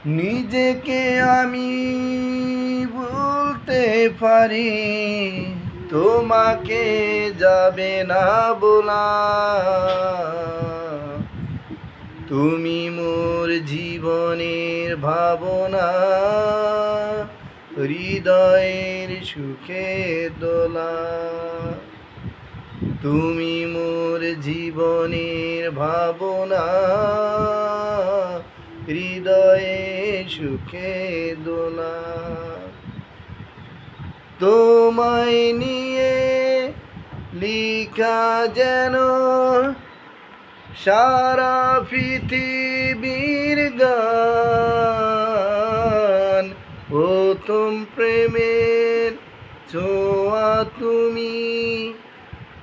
নিজেকে আমি বলতে পারি, তোমাকে যাবে না বলা। তুমি মোর জীবনের ভাবনা, হৃদয়ের সুখে দোলা। তুমি মোর জীবনের ভাবনা, হৃদয়ে সুখে দোলা। তোমায় নিয়ে লিখা যেন সারা পৃথিবীর গান। প্রথম প্রেমের ছোঁয়া তুমি,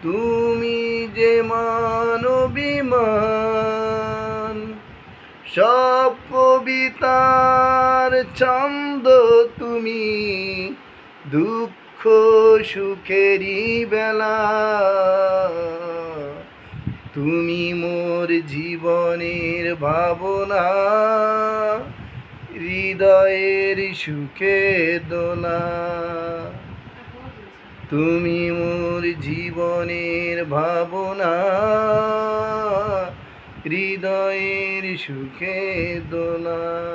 তুমি যে মানবিমান। সব কবিতার ছন্দ তুমি, দুঃখ সুখেরই বেলা। তুমি মোর জীবনের ভাবনা, হৃদয়ের সুখে দোলা। তুমি মোর জীবনের ভাবনা, হৃদয়ের সুখে দোলা।